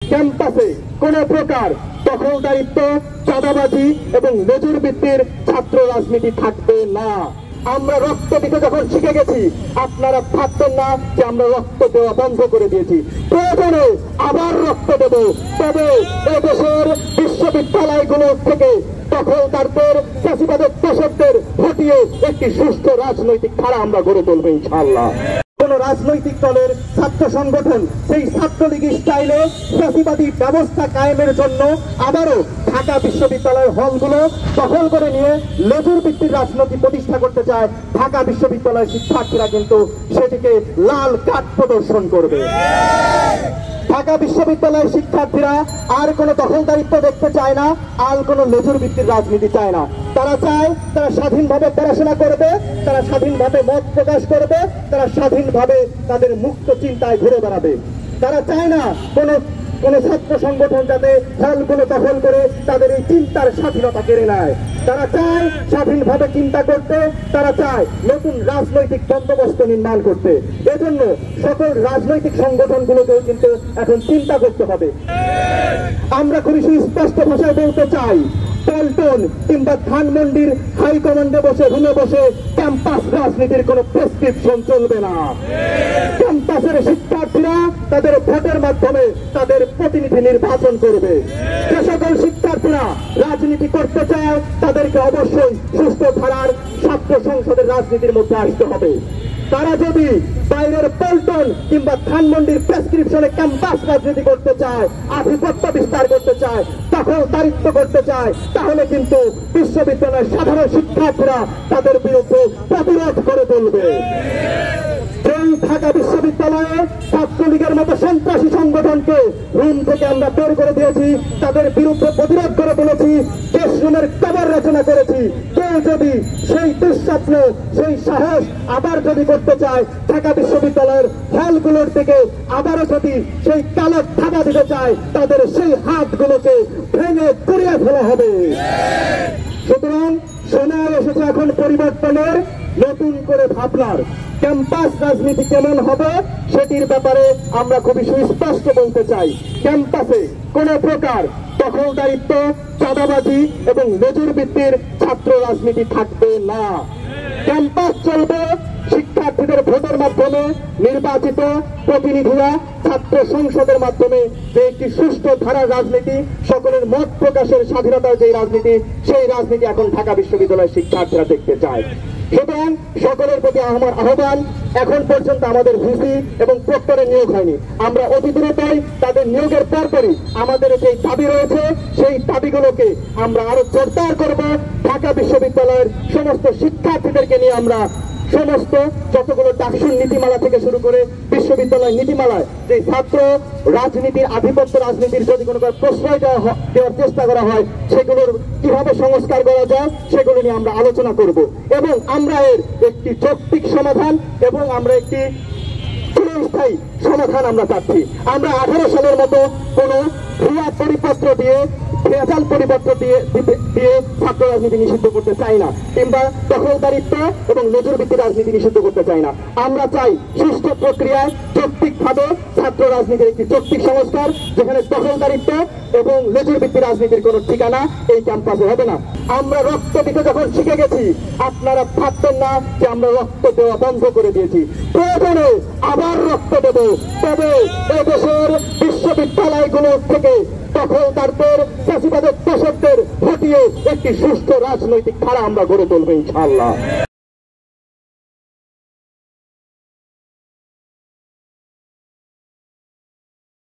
ক্যাম্পাসে কোন প্রকার দখলদারিত্ব, চাঁদাবাজি এবং নজর ভিত্তির ছাত্র রাজনীতি থাকবে না। আমরা রক্ত দিতে যখন শিখে গেছি, আপনারা ভাববেন না যে আমরা রক্ত দেওয়া বন্ধ করে দিয়েছি। প্রয়োজনে আবার রক্ত দেব, তবে এদেশের বিশ্ববিদ্যালয়গুলো থেকে দখলদারদের, ফ্যাসিবাদের দোষকদের হটিয়ে একটি সুস্থ রাজনৈতিক ধারা আমরা গড়ে তুলব ইনশাআল্লাহ। কোন রাজনৈতিক দলের ছাত্র সংগঠন সেই ছাত্রলীগ স্টাইলে ফ্যাসিবাদী ব্যবস্থা কায়েমের জন্য আবারও ঢাকা বিশ্ববিদ্যালয়ের হলগুলো দখল করে নিয়ে লেজুর ভিত্তির রাজনীতি প্রতিষ্ঠা করতে চায়, ঢাকা বিশ্ববিদ্যালয়ের শিক্ষার্থীরা কিন্তু সেটিকে লাল কার্ড প্রদর্শন করবে। ঢাকা বিশ্ববিদ্যালয়ের শিক্ষার্থীরা আর কোনো দখলদারিত্ব দেখতে চায় না, আর কোনো লেজুর ভিত্তির রাজনীতি চায় না। তারা চায় তারা স্বাধীনভাবে পড়াশোনা করবে, তারা স্বাধীনভাবে মত প্রকাশ করবে, তারা স্বাধীনভাবে তাদের মুক্ত চিন্তায় ঘুরে বেড়াবে। তারা চায় না কোন ছাত্র সংগঠন যাতে হলগুলো দখল করে তাদের এই চিন্তার স্বাধীনতা কেড়ে নেয়। তারা চায় স্বাধীনভাবে চিন্তা করতে, তারা চায় নতুন রাজনৈতিক বন্দোবস্ত নির্মাণ করতে। এজন্য সকল রাজনৈতিক সংগঠনগুলোকেও কিন্তু এখন চিন্তা করতে হবে। আমরা খুবই সুস্পষ্ট ভাষায় বলতে চাই, পল্টন কিংবা ধানমন্ডির হাইকমান্ডে বসে রুমে বসে ক্যাম্পাস রাজনীতির কোন প্রেসক্রিপশন চলবে না। ক্যাম্পাসের শিক্ষার্থীরা তাদের ভোটের মাধ্যমে তাদের প্রতিনিধি নির্বাচন করবে। যে সকল শিক্ষার্থীরা রাজনীতি করতে চায় তাদেরকে অবশ্যই সুস্থ ধারার ছাত্র সংসদের রাজনীতির মধ্যে আসতে হবে। তারা যদি বাইরের পল্টন কিংবা ধানমন্ডির প্রেসক্রিপশনে ক্যাম্পাস রাজনীতি করতে চায়, আধিপত্য বিস্তার করতে চায়, দখলদারিত্ব করতে চায়, তাহলে কিন্তু বিশ্ববিদ্যালয়ের সাধারণ শিক্ষার্থীরা তাদের বিরুদ্ধে প্রতিরোধ করে তুলবে। এই ঢাকা বিশ্ববিদ্যালয়ে ছাত্রলীগের মতো সন্ত্রাসী সংগঠনকে রুম থেকে আমরা বের করে দিয়েছি, তাদের বিরুদ্ধে প্রতিরোধ করে তুলেছি, দেশরুমের কবর রচনা করেছি। কেউ যদি সেই দুঃস্বপ্ন, সেই সাহস আবার যদি করতে চায়, ঢাকা বিশ্ববিদ্যালয়ের হলগুলোর থেকে আবারও যদি সেই কালো ধাঁধা দিতে চায়, তাদের সেই হাতগুলোকে ভেঙে পুড়িয়ে ফেলা হবে। সুতরাং সময় এসেছে এখন পরিবর্তনের, নতুন করে ভাবনার। ক্যাম্পাস রাজনীতি কেমন হবে সেটির ব্যাপারে আমরা খুবই সুস্পষ্ট বলতে চাই। ক্যাম্পাসে কোন প্রকার দখলদারিত্ব, চাঁদাবাজি এবং নজর ভিত্তির ছাত্র রাজনীতি থাকবে না। ক্যাম্পাস চলবে শিক্ষার্থীদের ভোটের মাধ্যমে নির্বাচিত প্রতিনিধিরা ছাত্র সংসদের মাধ্যমে যে একটি সুষ্ঠু ধারার রাজনীতি, সকলের মত প্রকাশের স্বাধীনতার যে রাজনীতি, সেই রাজনীতি এখন ঢাকা বিশ্ববিদ্যালয়ের শিক্ষার্থীরা দেখতে চায়। সুতরাং সকলের প্রতি আমার আহ্বান, এখন পর্যন্ত আমাদের ভিসি এবং প্রক্টরের নিয়োগ হয়নি। আমরা অতি দ্রুতই তাদের নিয়োগের পরপরই আমাদের যে দাবি রয়েছে সেই দাবিগুলোকে আমরা আরো জোরদার করব। ঢাকা বিশ্ববিদ্যালয়ের সমস্ত শিক্ষার্থীদেরকে নিয়ে আমরা সমস্ত যতগুলো ডাকসুর নীতিমালা থেকে শুরু করে বিশ্ববিদ্যালয় নীতিমালায় যে ছাত্র রাজনীতির, আধিপত্য রাজনীতির যদি কোনো প্রশ্রয় দেওয়ার চেষ্টা করা হয়, সেগুলোর কিভাবে সংস্কার করা যায় সেগুলো নিয়ে আমরা আলোচনা করব এবং আমরা এর একটি যৌক্তিক সমাধান এবং আমরা একটি চিরস্থায়ী সমাধান আমরা চাচ্ছি। আমরা 18 সালের মতো কোন ভুয়া পরিপত্র দিয়ে, ভেজাল পরিপত্র দিয়ে ছাত্র রাজনীতি নিষিদ্ধ করতে চাই না, কিংবা দখলদারিত্ব এবং নজর ভিত্তিক রাজনীতি নিষিদ্ধ করতে চাই না। আমরা চাই সুষ্ঠু প্রক্রিয়ায় যৌক্তিকভাবে ছাত্র রাজনীতির একটি যৌক্তিক সংস্কার, যেখানে দখলদারিত্ব এবং নজর ভিত্তিক রাজনীতির কোন ঠিকানা এই ক্যাম্পাসে হবে না। আমরা রক্ত দিতে যখন শিখে গেছি, আপনারা ভাববেন না যে আমরা রক্ত দেওয়া বন্ধ করে দিয়েছি। প্রয়োজনে আবার রক্ত দেব, তবে এদেশের বিশ্ববিদ্যালয়গুলো থেকে দখলদারদের, ফ্যাসিবাদের দোষকদের হটিয়ে একটি সুস্থ রাজনৈতিক ধারা আমরা গড়ে তুলব ইনশাআল্লাহ।